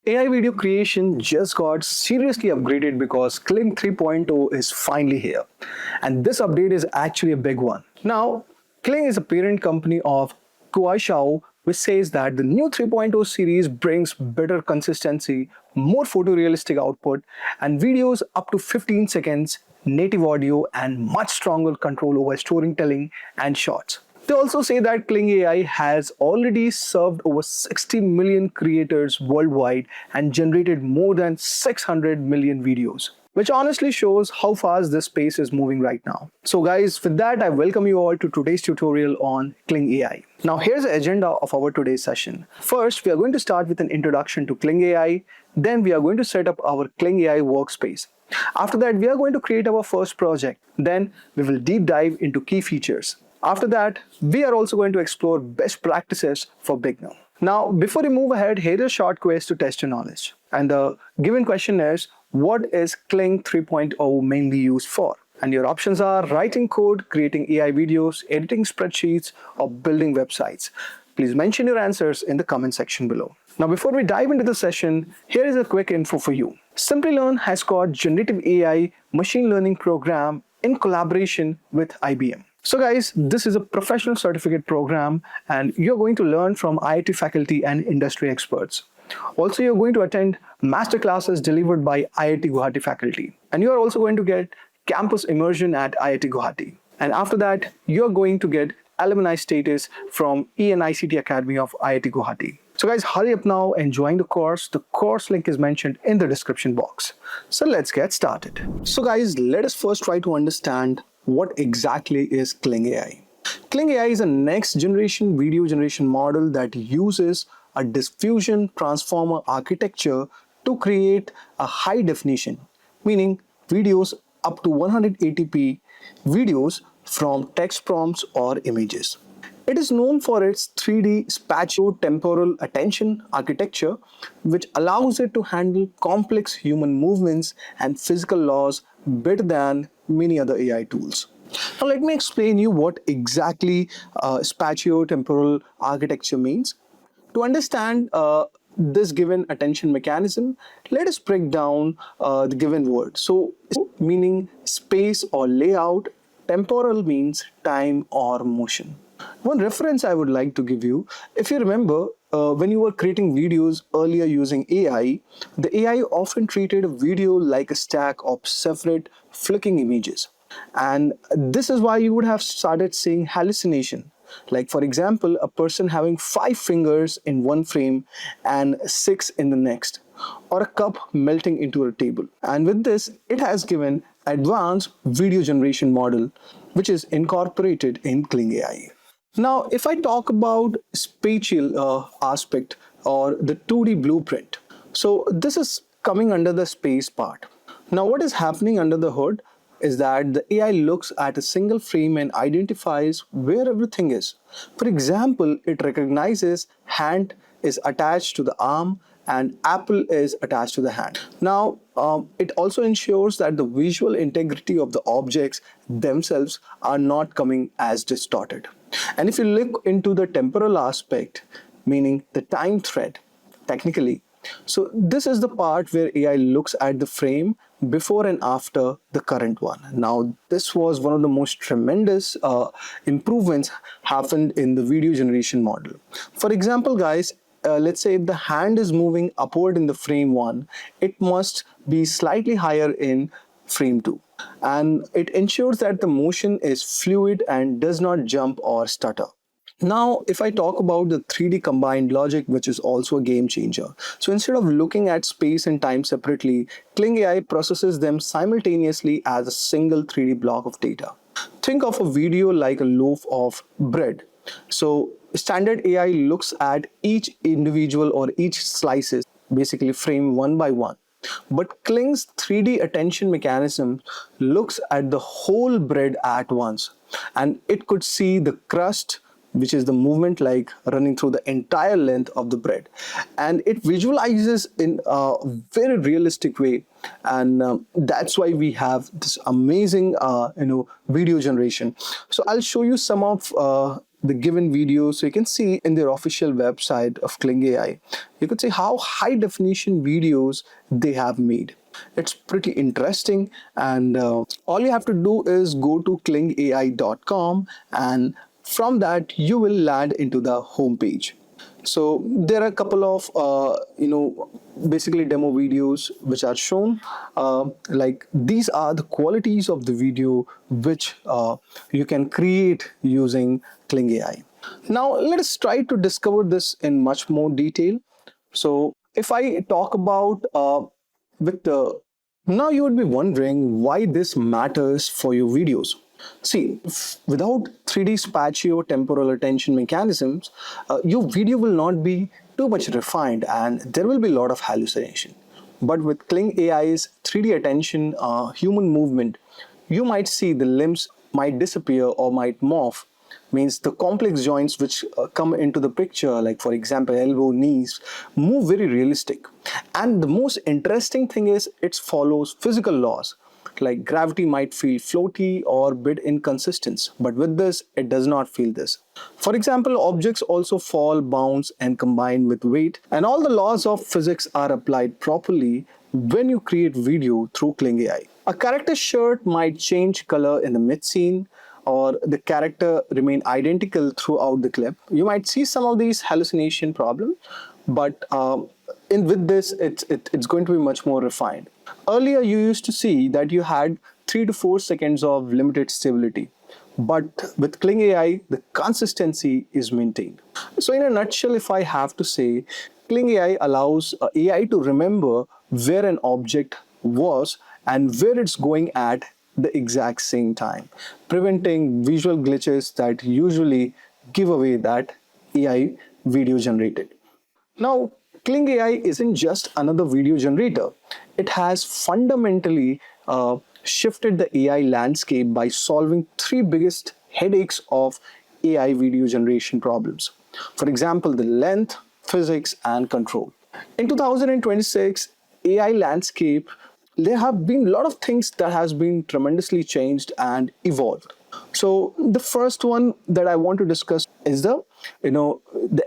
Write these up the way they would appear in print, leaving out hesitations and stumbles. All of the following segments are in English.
AI video creation just got seriously upgraded because Kling 3.0 is finally here. And this update is actually a big one. Now, Kling is a parent company of Kuaishao, which says that the new 3.0 series brings better consistency, more photorealistic output, and videos up to 15 seconds, native audio, and much stronger control over storytelling and shots. They also say that Kling AI has already served over 60 million creators worldwide and generated more than 600 million videos, which honestly shows how fast this space is moving right now. So guys, with that, I welcome you all to today's tutorial on Kling AI. Now here's the agenda of our today's session. First, we are going to start with an introduction to Kling AI. Then we are going to set up our Kling AI workspace. After that, we are going to create our first project. Then we will deep dive into key features. After that, we are also going to explore best practices for beginner. Now, before we move ahead, here is a short quiz to test your knowledge. And the given question is, what is Kling 3.0 mainly used for? And your options are writing code, creating AI videos, editing spreadsheets, or building websites. Please mention your answers in the comment section below. Now, before we dive into the session, here is a quick info for you. Simplilearn has got generative AI machine learning program in collaboration with IBM. So guys, this is a professional certificate program and you're going to learn from IIT faculty and industry experts. Also, you're going to attend master classes delivered by IIT Guwahati faculty. And you are also going to get campus immersion at IIT Guwahati. And after that, you're going to get alumni status from ENICT Academy of IIT Guwahati. So guys, hurry up now and join the course. The course link is mentioned in the description box. So let's get started. So guys, let us first try to understand what exactly is Kling AI. Kling AI is a next generation video generation model that uses a diffusion transformer architecture to create a high definition, meaning videos up to 180p videos from text prompts or images. It is known for its 3D spatio-temporal attention architecture, which allows it to handle complex human movements and physical laws better than many other AI tools. Now let me explain you what exactly spatio-temporal architecture means. To understand this given attention mechanism, let us break down the given word. So, meaning space or layout, temporal means time or motion. One reference I would like to give you, if you remember, when you were creating videos earlier using AI, the AI often treated a video like a stack of separate flicking images. And this is why you would have started seeing hallucination. Like for example, a person having 5 fingers in one frame and 6 in the next, or a cup melting into a table. And with this, it has given advanced video generation model, which is incorporated in Kling AI. Now, if I talk about spatial aspect or the 2D blueprint, so this is coming under the space part. Now, what is happening under the hood is that the AI looks at a single frame and identifies where everything is. For example, it recognizes hand is attached to the arm and apple is attached to the hand. Now, it also ensures that the visual integrity of the objects themselves are not coming as distorted. And if you look into the temporal aspect, meaning the time thread, technically, so this is the part where AI looks at the frame before and after the current one. Now, this was one of the most tremendous improvements happened in the video generation model. For example, guys, let's say if the hand is moving upward in the frame 1, it must be slightly higher in frame 2. And it ensures that the motion is fluid and does not jump or stutter. Now, if I talk about the 3D combined logic, which is also a game changer. So instead of looking at space and time separately, Kling AI processes them simultaneously as a single 3D block of data. Think of a video like a loaf of bread. So standard AI looks at each individual or each slices, basically frame one by one. But Kling's 3D attention mechanism looks at the whole bread at once, and it could see the crust, which is the movement like running through the entire length of the bread, and it visualizes in a very realistic way, and that's why we have this amazing video generation. So I'll show you some of the given video. So you can see in their official website of Kling AI, you could see how high definition videos they have made. It's pretty interesting, and all you have to do is go to klingai.com, and from that you will land into the homepage. So there are a couple of basically demo videos which are shown. Like these are the qualities of the video which you can create using Kling AI. Now let us try to discover this in much more detail. So if I talk about with the now you would be wondering why this matters for your videos. See, without 3D spatio-temporal attention mechanisms, your video will not be too much refined and there will be a lot of hallucination. But with Kling AI's 3D attention, human movement, you might see the limbs might disappear or might morph, means the complex joints which come into the picture, like for example elbow, knees, move very realistic. And the most interesting thing is it follows physical laws, like gravity might feel floaty or bit inconsistent, but with this it does not feel this. For example, objects also fall, bounce and combine with weight, and all the laws of physics are applied properly when you create video through Kling AI. A character's shirt might change color in the mid scene, or the character remain identical throughout the clip. You might see some of these hallucination problems, but in with this, it's going to be much more refined. Earlier, you used to see that you had 3 to 4 seconds of limited stability, but with Kling AI, the consistency is maintained. So, in a nutshell, if I have to say, Kling AI allows AI to remember where an object was and where it's going at the exact same time, preventing visual glitches that usually give away that AI video generated. Now, Kling AI isn't just another video generator. It has fundamentally shifted the AI landscape by solving three biggest headaches of AI video generation problems. For example, the length, physics, and control. In 2026, AI landscape, there have been a lot of things that has been tremendously changed and evolved. So the first one that I want to discuss is the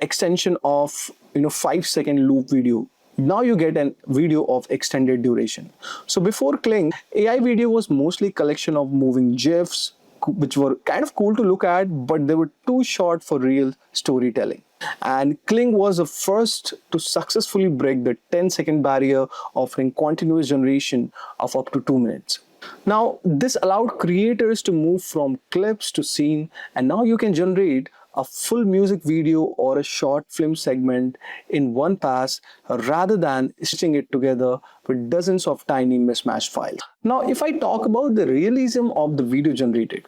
extension of 5 second loop video. Now you get a video of extended duration. So before Kling, AI video was mostly collection of moving GIFs, which were kind of cool to look at, but they were too short for real storytelling. And Kling was the first to successfully break the 10-second barrier, offering continuous generation of up to 2 minutes. Now, this allowed creators to move from clips to scene, and now you can generate a full music video or a short film segment in one pass rather than stitching it together with dozens of tiny mismatched files. Now, if I talk about the realism of the video generated,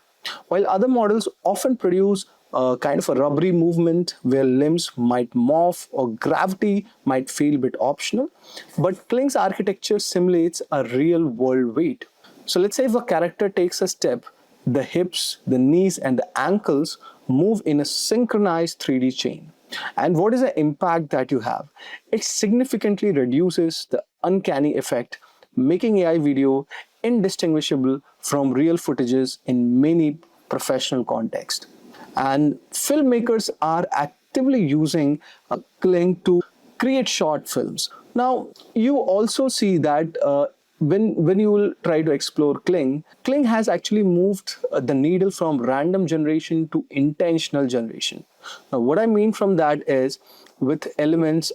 while other models often produce a kind of a rubbery movement where limbs might morph or gravity might feel a bit optional, but Kling's architecture simulates a real world weight. So let's say if a character takes a step, the hips, the knees, and the ankles move in a synchronized 3D chain. And what is the impact that you have? It significantly reduces the uncanny effect, making AI video indistinguishable from real footages in many professional contexts. And filmmakers are actively using Kling to create short films. Now, you also see that when you will try to explore Kling has actually moved the needle from random generation to intentional generation. Now, what I mean from that is with elements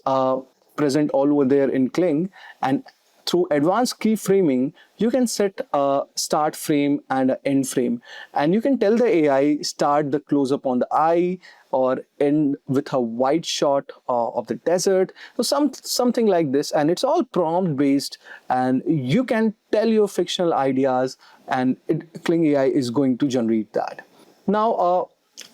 present all over there in Kling, and through advanced keyframing, you can set a start frame and an end frame. And you can tell the AI start the close up on the eye or end with a wide shot of the desert. So something like this. And it's all prompt based. And you can tell your fictional ideas and Kling AI is going to generate that. Now,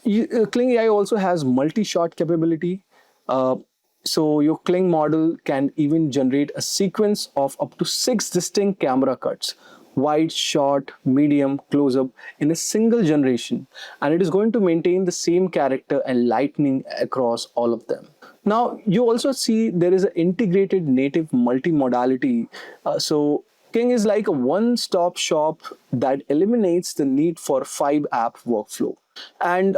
Kling AI also has multi-shot capability. Uh, so your Kling model can even generate a sequence of up to 6 distinct camera cuts, wide, short, medium, close-up in a single generation. And it is going to maintain the same character and lightning across all of them. Now, you also see there is an integrated native multimodality. So King is like a one-stop shop that eliminates the need for 5 app workflow. And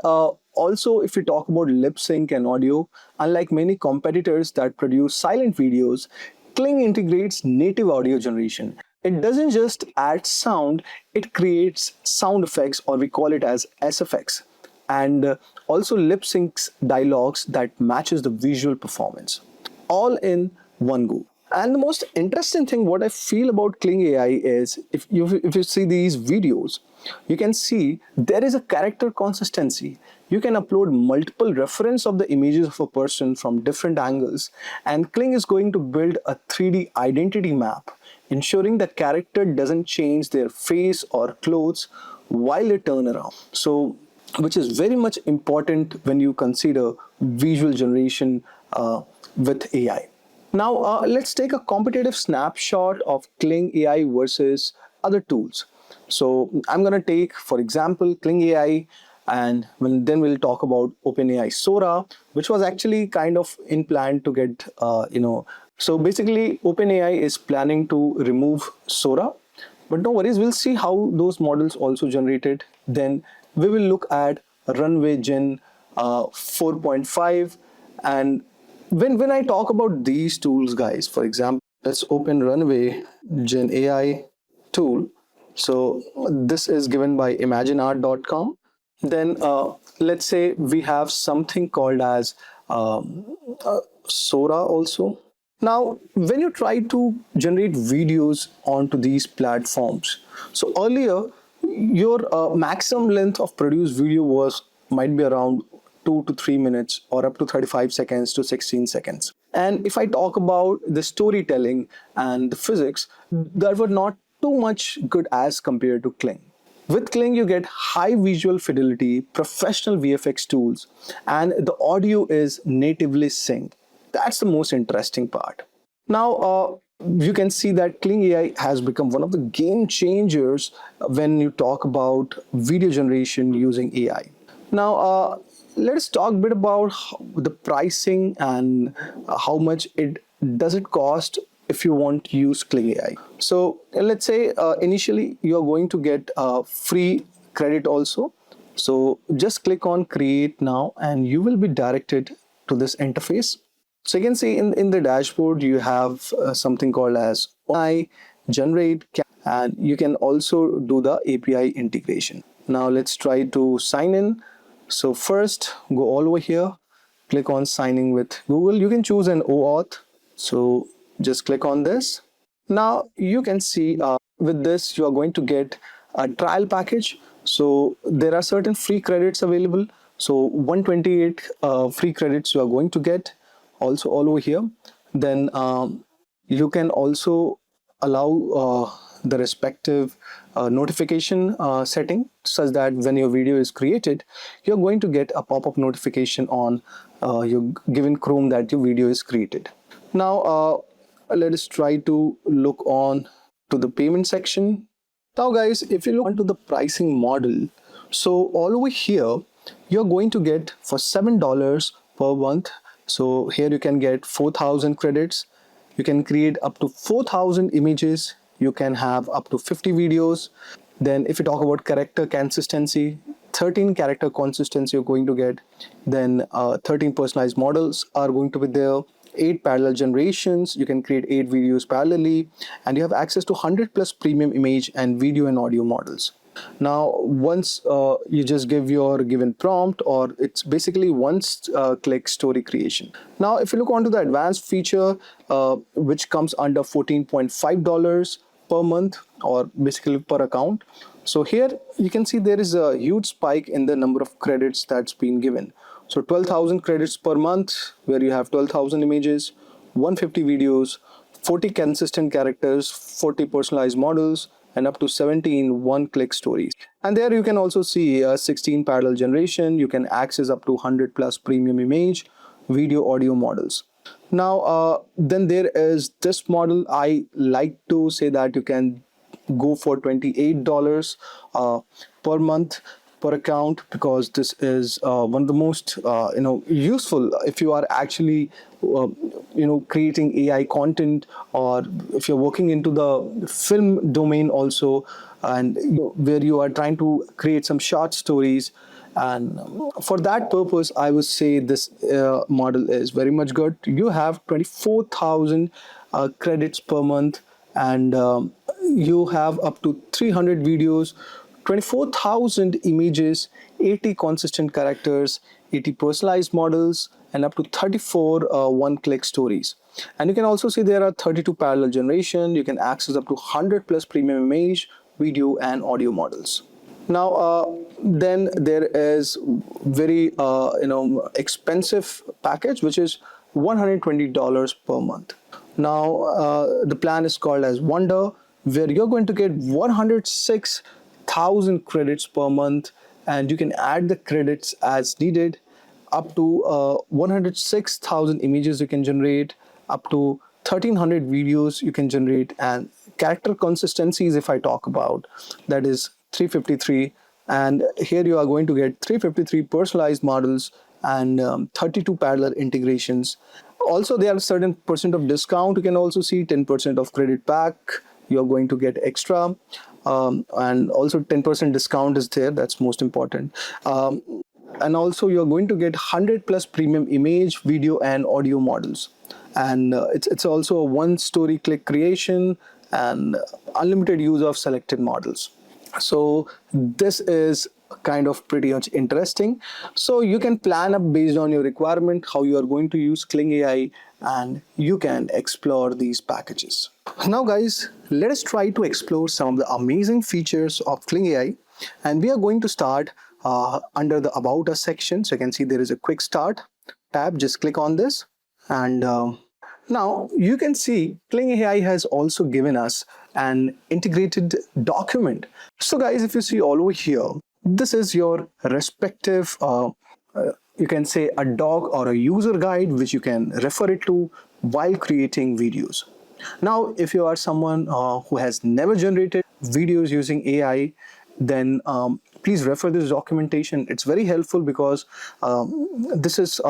Also, if we talk about lip sync and audio, unlike many competitors that produce silent videos, Kling integrates native audio generation. It doesn't just add sound, it creates sound effects, or we call it as SFX, and also lip syncs dialogues that matches the visual performance, all in one go. And the most interesting thing what I feel about Kling AI is if you see these videos, you can see there is a character consistency. You can upload multiple reference of the images of a person from different angles, and Kling is going to build a 3D identity map, ensuring the character doesn't change their face or clothes while they turn around. So which is very much important when you consider visual generation with AI. Now, let's take a competitive snapshot of Kling AI versus other tools. So, I'm going to take, for example, Kling AI, and then we'll talk about OpenAI Sora, which was actually kind of in plan to get, So basically, OpenAI is planning to remove Sora, but no worries, we'll see how those models also generated. Then we will look at Runway Gen 4.5. And when I talk about these tools, guys, for example, let's open Runway Gen AI tool. So this is given by imagineart.com. Then let's say we have something called as Sora also. Now, when you try to generate videos onto these platforms, so earlier your maximum length of produced video was might be around 2 to 3 minutes or up to 35 seconds to 16 seconds. And if I talk about the storytelling and the physics, that were not too much good as compared to Kling. With Kling, you get high visual fidelity, professional VFX tools, and the audio is natively synced. That's the most interesting part. Now, you can see that Kling AI has become one of the game changers when you talk about video generation using AI. Now, let's talk a bit about the pricing and how much it does it cost if you want to use Kling AI. So let's say initially you are going to get free credit also. So just click on create now and you will be directed to this interface. So you can see in the dashboard you have something called as AI generate, and you can also do the API integration. Now let's try to sign in. So first go all over here, click on signing with Google. You can choose an OAuth. So just click on this. Now you can see with this you are going to get a trial package. So there are certain free credits available. So 128 free credits you are going to get also all over here. Then you can also allow the respective notification setting such that when your video is created, you're going to get a pop-up notification on your given Chrome that your video is created. Now let us try to look on to the payment section. Now guys, if you look onto the pricing model, so all over here you're going to get for $7 per month. So here you can get 4,000 credits. You can create up to 4,000 images. You can have up to 50 videos. Then if you talk about character consistency, 13 character consistency you're going to get. Then 13 personalized models are going to be there. 8 parallel generations. You can create 8 videos parallelly, and you have access to 100 plus premium image and video and audio models. Now, once you just give your given prompt, or it's basically once click story creation. Now, if you look onto the advanced feature, which comes under $14.5 per month, or basically per account. So here you can see there is a huge spike in the number of credits that's been given. So 12,000 credits per month, where you have 12,000 images, 150 videos, 40 consistent characters, 40 personalized models, and up to 17 one-click stories. And there you can also see 16 parallel generation. You can access up to 100 plus premium image, video, audio models. Now, then there is this model. I like to say that you can go for $28 per month per account, because this is one of the most useful if you are actually creating AI content, or if you're working into the film domain also, and where you are trying to create some short stories. And for that purpose, I would say this model is very much good. You have 24,000 credits per month, and you have up to 300 videos, 24,000 images, 80 consistent characters, 80 personalized models, and up to 34 one-click stories. And you can also see there are 32 parallel generation. You can access up to 100 plus premium image, video, and audio models. Now, then there is very expensive package, which is $120 per month. Now, the plan is called as Wonder, where you're going to get 106,000 credits per month, and you can add the credits as needed. Up to 106,000 images you can generate, up to 1,300 videos you can generate, and character consistencies, if I talk about, that is 353. And here you are going to get 353 personalized models and 32 parallel integrations. Also, there are certain percent of discount. You can also see 10% of credit back. You're going to get extra. And also 10% discount is there. That's most important. And also you're going to get 100 plus premium image, video, and audio models. And it's also a one story click creation and unlimited use of selected models. So this is kind of pretty much interesting. So you can plan up based on your requirement how you are going to use Kling AI, and you can explore these packages. Now guys, let us try to explore some of the amazing features of Kling AI, and we are going to start under the About Us section. So you can see there is a quick start tab. Just click on this, and now you can see Kling AI has also given us an integrated document. So guys, if you see all over here, this is your respective you can say a doc or a user guide which you can refer it to while creating videos. Now, if you are someone who has never generated videos using AI, then please refer this documentation. It's very helpful because this is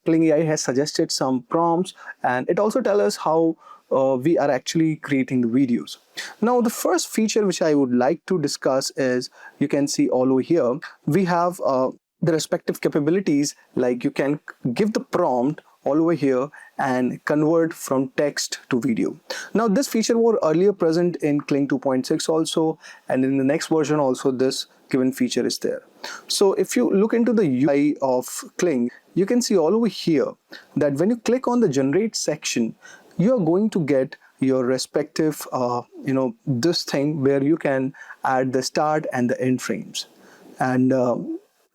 Kling AI has suggested some prompts, and it also tells us how we are actually creating the videos. Now, the first feature which I would like to discuss is, you can see all over here, we have the respective capabilities, like you can give the prompt all over here and convert from text to video. Now, this feature was earlier present in Kling 2.6 also, and in the next version also this given feature is there. So if you look into the UI of Kling, you can see all over here that when you click on the generate section, you are going to get your respective this thing where you can add the start and the end frames. And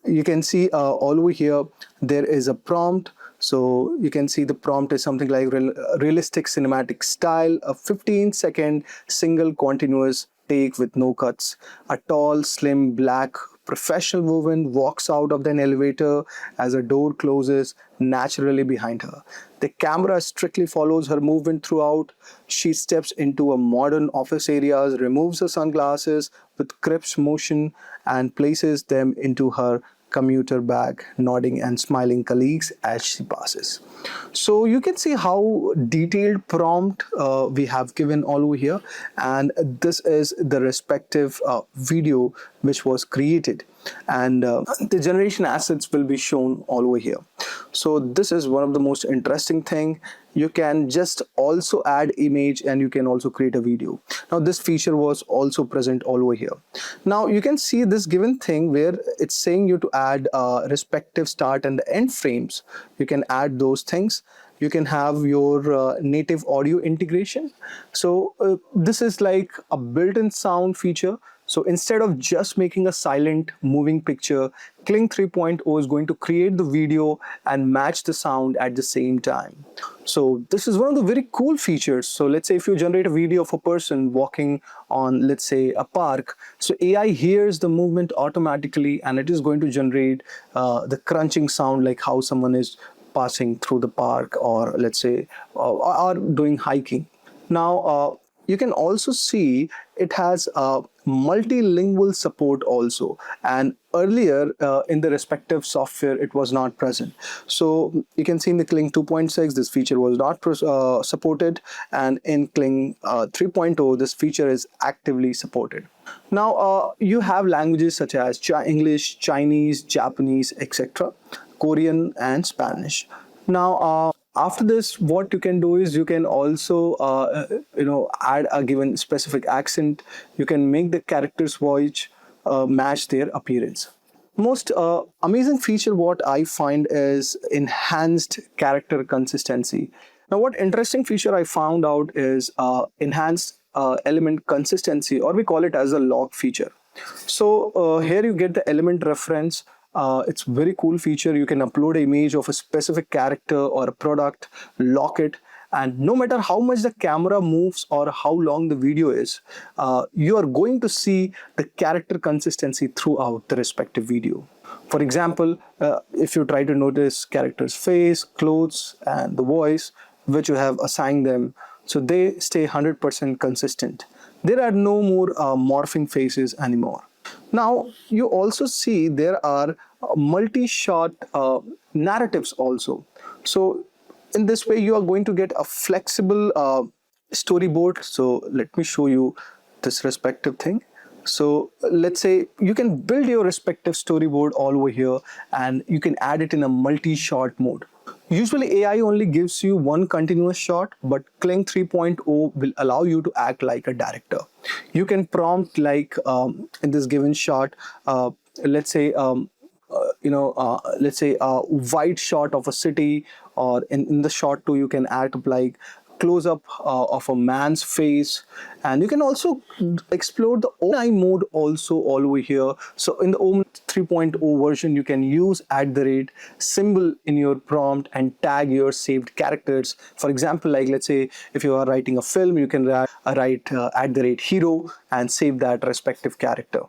you can see all over here there is a prompt. So you can see the prompt is something like realistic cinematic style, a 15-second single continuous take with no cuts. A tall, slim, black professional woman walks out of an elevator as a door closes naturally behind her. The camera strictly follows her movement throughout. She steps into a modern office area, removes her sunglasses with crisp motion and places them into her commuter bag, nodding and smiling colleagues as she passes. So you can see how detailed prompt we have given all over here, and this is the respective video which was created, and the generation assets will be shown all over here. So this is one of the most interesting thing. You can just also add image and you can also create a video. Now this feature was also present all over here. Now you can see this given thing where it's saying you to add respective start and the end frames. You can add those things. You can have your native audio integration. So this is like a built-in sound feature. So instead of just making a silent moving picture, Kling 3.0 is going to create the video and match the sound at the same time. So this is one of the very cool features. So let's say if you generate a video of a person walking on, let's say, a park, so AI hears the movement automatically and it is going to generate the crunching sound, like how someone is passing through the park, or let's say or doing hiking. Now you can also see it has multilingual support also, and earlier in the respective software it was not present. So you can see in the Kling 2.6 this feature was not supported, and in Kling 3.0 this feature is actively supported. Now you have languages such as English, Chinese, Japanese, etc., Korean and Spanish. Now after this, what you can do is you can also add a given specific accent. You can make the character's voice match their appearance. Most amazing feature what I find is enhanced character consistency. Now what interesting feature I found out is enhanced element consistency, or we call it as a lock feature. So here you get the element reference. It's very cool feature. You can upload an image of a specific character or a product, lock it, and no matter how much the camera moves or how long the video is, you are going to see the character consistency throughout the respective video. For example, if you try to notice character's face, clothes, and the voice, which you have assigned them, so they stay 100% consistent. There are no more morphing faces anymore. Now, you also see there are multi-shot narratives also. So, in this way, you are going to get a flexible storyboard. So, let me show you this respective thing. So, let's say you can build your respective storyboard all over here, and you can add it in a multi-shot mode. Usually AI only gives you one continuous shot, but Kling 3.0 will allow you to act like a director. You can prompt like in this given shot, let's say let's say a wide shot of a city, or in the shot too you can add like close up of a man's face, and you can also explore the AI mode also all over here. So in the OM 3.0 version you can use @ symbol in your prompt and tag your saved characters. For example, like let's say if you are writing a film, you can write @hero and save that respective character.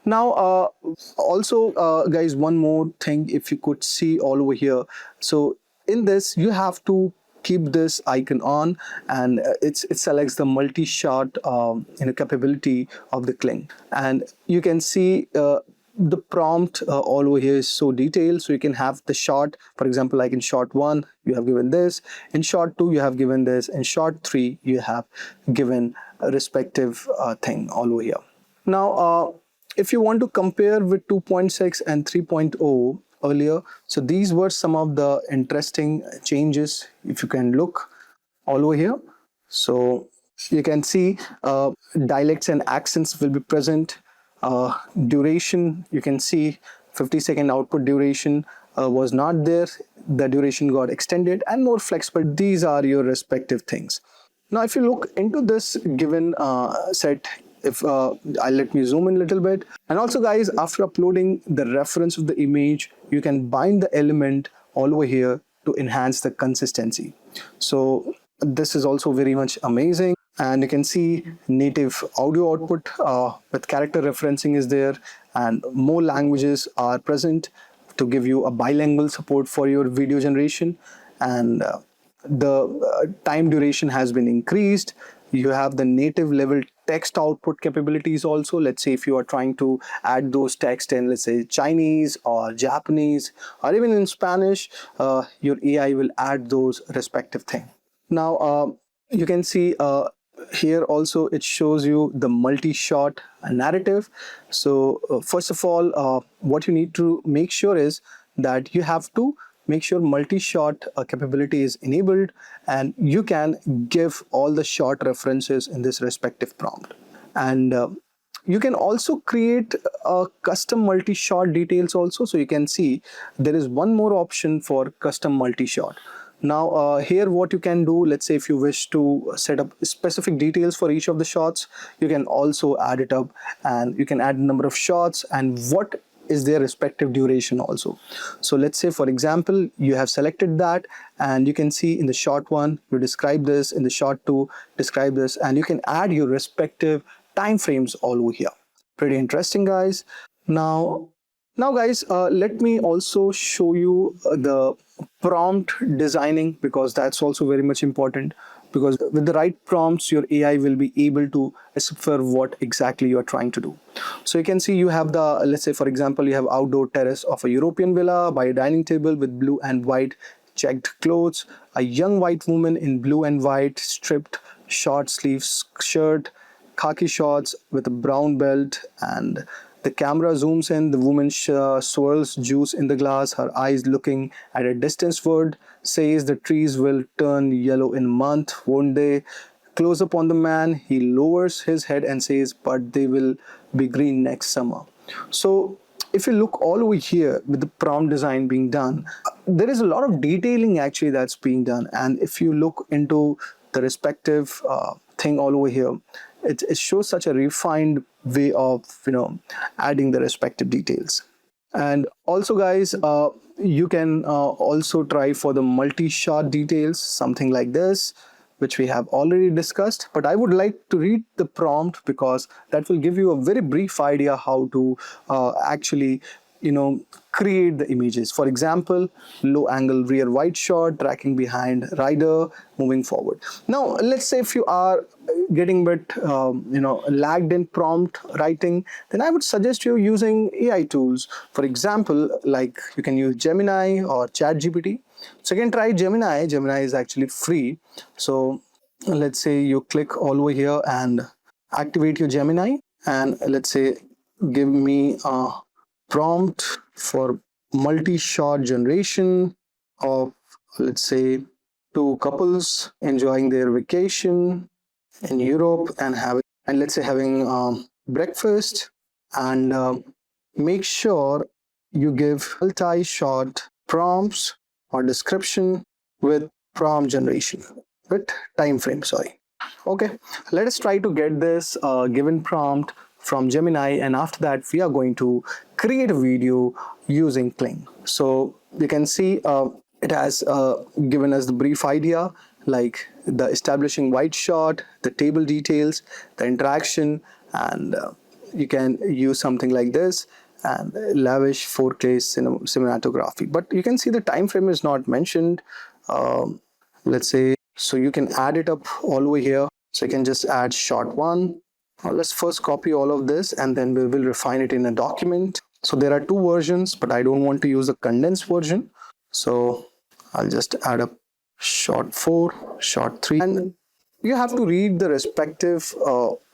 Now, also, guys, one more thing, if you could see all over here. So in this, you have to keep this icon on, and it selects the multi-shot capability of the Kling. And you can see the prompt all over here is so detailed. So you can have the shot, for example, like in shot 1, you have given this. In shot 2, you have given this. In shot 3, you have given a respective thing all over here. Now, if you want to compare with 2.6 and 3.0 earlier, so these were some of the interesting changes. If you can look all over here, so you can see dialects and accents will be present. Duration, you can see 50-second output duration was not there. The duration got extended and more flexible. These are your respective things. Now, if you look into this given set, if I'll let me zoom in a little bit. And also, guys, after uploading the reference of the image, you can bind the element all over here to enhance the consistency. So this is also very much amazing. And you can see native audio output with character referencing is there, and more languages are present to give you a bilingual support for your video generation. And the time duration has been increased. You have the native level text output capabilities also. Let's say if you are trying to add those text in, let's say Chinese or Japanese or even in Spanish, your AI will add those respective things. Now you can see here also it shows you the multi-shot narrative. So first of all, what you need to make sure is that you have to make sure multi-shot capability is enabled, and you can give all the shot references in this respective prompt. And you can also create custom multi-shot details also. So you can see there is one more option for custom multi-shot. Now here what you can do, let's say if you wish to set up specific details for each of the shots, you can also add it up, and you can add number of shots and what is their respective duration also. So let's say for example you have selected that, and you can see in the shot 1 you describe this, in the shot 2 describe this, and you can add your respective time frames all over here. Pretty interesting, guys. Now guys, let me also show you the prompt designing, because that's also very much important. because with the right prompts, your AI will be able to decipher what exactly you are trying to do. So you can see you have the, let's say for example, you have outdoor terrace of a European villa by a dining table with blue and white checked clothes, a young white woman in blue and white stripped short sleeves shirt, khaki shorts with a brown belt, and the camera zooms in. The woman swirls juice in the glass, her eyes looking at a distance word, says the trees will turn yellow in a month, won't they? Close up on the man, he lowers his head and says, but they will be green next summer. So if you look all over here with the prompt design being done, there is a lot of detailing actually that's being done. And if you look into the respective thing all over here, it shows such a refined way of adding the respective details. And also guys, you can also try for the multi-shot details, something like this, which we have already discussed, but I would like to read the prompt because that will give you a very brief idea how to actually create the images. For example, low angle rear wide shot tracking behind rider moving forward. Now let's say if you are getting a bit lagged in prompt writing, then I would suggest you using AI tools. For example, like you can use Gemini or ChatGPT. So you can try Gemini. Gemini is actually free. So let's say you click all over here and activate your Gemini, and let's say give me a prompt for multi-shot generation of, let's say, two couples enjoying their vacation in Europe and let's say having breakfast, and make sure you give multi-shot prompts or description with prompt generation with time frame. Sorry. Okay, let us try to get this given prompt from Gemini, and after that we are going to create a video using Kling. So you can see it has given us the brief idea, like the establishing white shot, the table details, the interaction, and you can use something like this and lavish 4K cinematography. But you can see the time frame is not mentioned. Let's say, so you can add it up all over here. So you can just add shot one. Now let's first copy all of this and then we will refine it in a document. So there are two versions, but I don't want to use a condensed version. So I'll just add up shot 4, shot 3, and you have to read the respective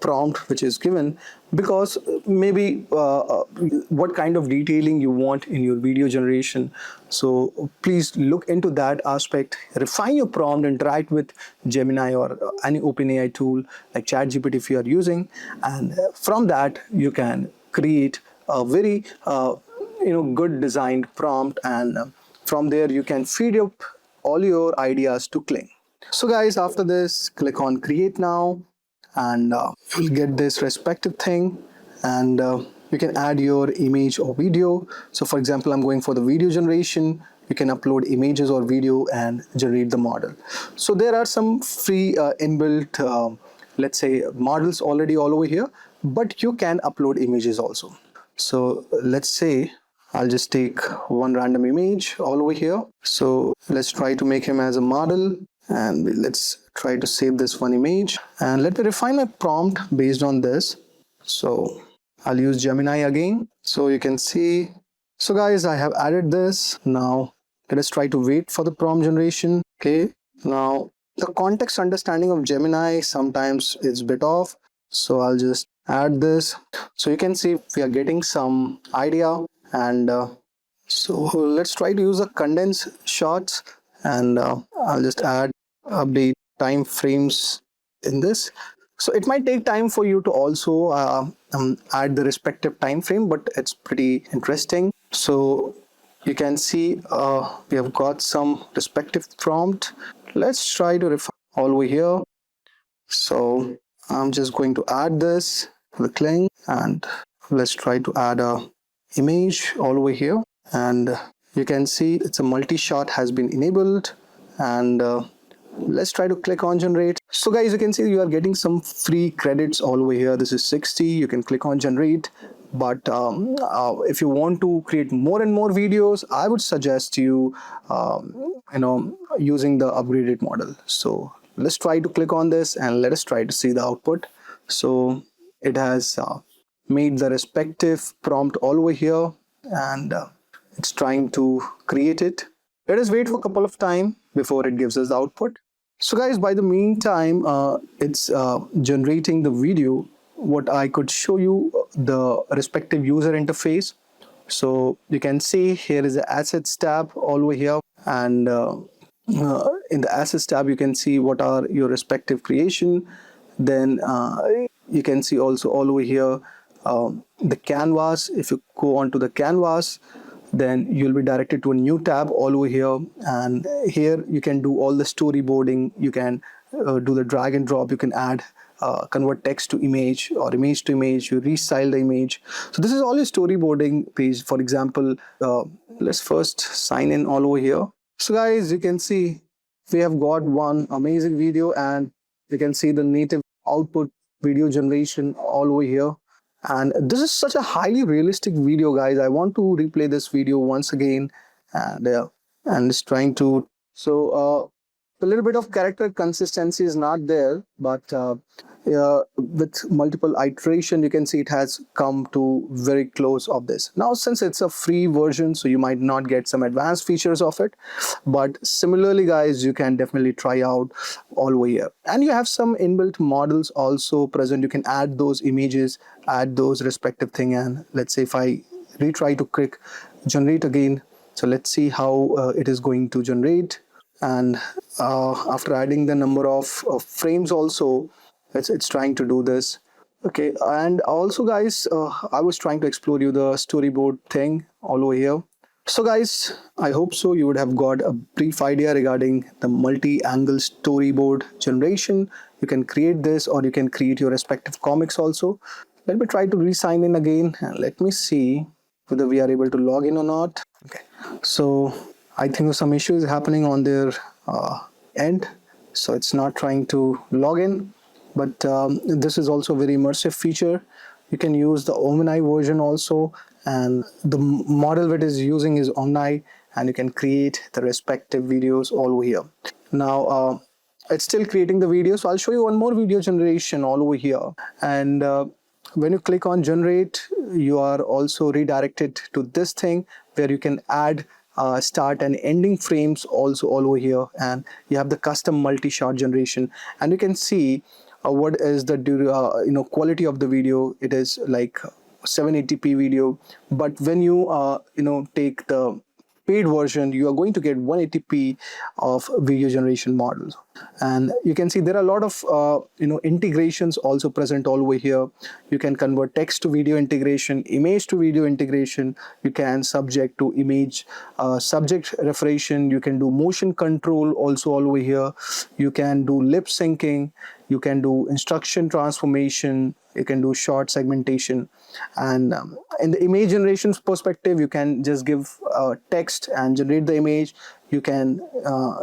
prompt which is given, because maybe what kind of detailing you want in your video generation. So please look into that aspect, refine your prompt, interact with Gemini or any OpenAI tool like ChatGPT if you are using, and from that you can create a very good designed prompt, and from there you can feed up all your ideas to Kling. So guys, after this, click on create now, and you'll get this respective thing, and you can add your image or video. So for example, I'm going for the video generation. You can upload images or video and generate the model. So there are some free inbuilt let's say models already all over here, but you can upload images also. So let's say I'll just take one random image all over here. So let's try to make him as a model, and let's try to save this one image, and let me refine my prompt based on this. So I'll use Gemini again. So you can see, so guys, I have added this. Now let us try to wait for the prompt generation. Okay, now the context understanding of Gemini sometimes is a bit off, so I'll just add this. So you can see we are getting some idea, and so let's try to use a condensed shots, and I'll just add update time frames in this. So it might take time for you to also add the respective time frame, but it's pretty interesting. So you can see we have got some respective prompt. Let's try to refine all over here. So I'm just going to add this to the Kling, and let's try to add a image all over here, and you can see it's a multi-shot has been enabled, and let's try to click on generate. So guys, you can see you are getting some free credits all over here. This is 60. You can click on generate, but if you want to create more and more videos, I would suggest you using the upgraded model. So let's try to click on this and let us try to see the output. So it has made the respective prompt all over here, and it's trying to create it. Let us wait for a couple of time before it gives us the output. So guys, by the meantime, it's generating the video. What I could show you the respective user interface. So you can see here is the assets tab all over here, and in the assets tab you can see what are your respective creation. Then you can see also all over here the canvas. If you go on to the canvas, then you'll be directed to a new tab all over here, and here you can do all the storyboarding. You can do the drag and drop. You can add convert text to image or image to image. You restyle the image. So this is all your storyboarding page. For example, let's first sign in all over here. So guys, you can see we have got one amazing video, and you can see the native output video generation all over here. And this is such a highly realistic video, guys. I want to replay this video once again, and it's trying to. So a little bit of character consistency is not there, but with multiple iteration, you can see it has come to very close of this. Now, since it's a free version, so you might not get some advanced features of it, but similarly, guys, you can definitely try out all over here. And you have some inbuilt models also present. You can add those images, add those respective thing, and let's say if I retry to click generate again, so let's see how it is going to generate. And after adding the number of frames also, it's trying to do this. Okay, and also guys, I was trying to explore you the storyboard thing all over here. So guys, I hope so you would have got a brief idea regarding the multi-angle storyboard generation. You can create this, or you can create your respective comics also. Let me try to re-sign in again, and let me see whether we are able to log in or not. Okay, so I think some issue is happening on their end, so it's not trying to log in. But this is also a very immersive feature. You can use the Omni version also, and the model that is using is Omni, and you can create the respective videos all over here. Now it's still creating the video, so I'll show you one more video generation all over here. And when you click on generate, you are also redirected to this thing where you can add start and ending frames also all over here, and you have the custom multi-shot generation, and you can see what is the quality of the video. It is like 780p video, but when you take the paid version, you are going to get 180p of video generation models. And you can see there are a lot of integrations also present all over here. You can convert text to video integration, image to video integration. You can subject to image subject reflection. You can do motion control also all over here. You can do lip syncing. You can do instruction transformation. You can do short segmentation. And in the image generation perspective, you can just give text and generate the image. You can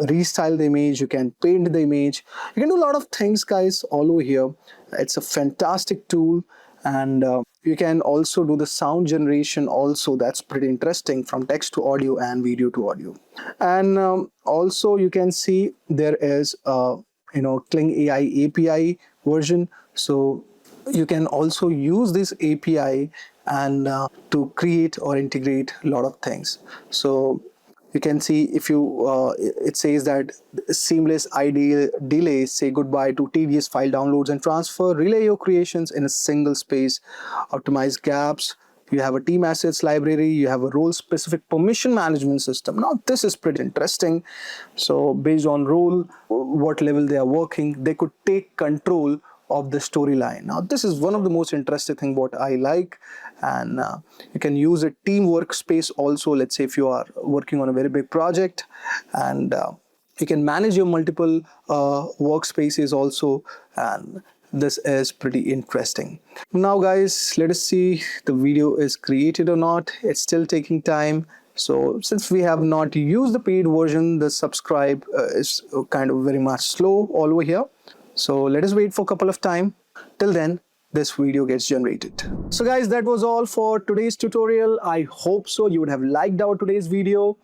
restyle the image. You can paint the image. You can do a lot of things, guys, all over here. It's a fantastic tool. And you can also do the sound generation also. That's pretty interesting, from text to audio and video to audio. And also you can see there is Kling AI API version. So you can also use this API and to create or integrate a lot of things. So you can see if you it says that seamless ID delay, say goodbye to tedious file downloads and transfer, relay your creations in a single space, optimize gaps. You have a team assets library, you have a role specific permission management system. Now this is pretty interesting. So based on role, what level they are working, they could take control of the storyline. Now this is one of the most interesting thing what I like. And you can use a team workspace also. Let's say if you are working on a very big project, and you can manage your multiple workspaces also, and this is pretty interesting. Now guys, let us see the video is created or not. It's still taking time. So since we have not used the paid version, the subscribe is kind of very much slow all over here. So let us wait for a couple of time. Till then, this video gets generated. So guys, that was all for today's tutorial. I hope so you would have liked our today's video.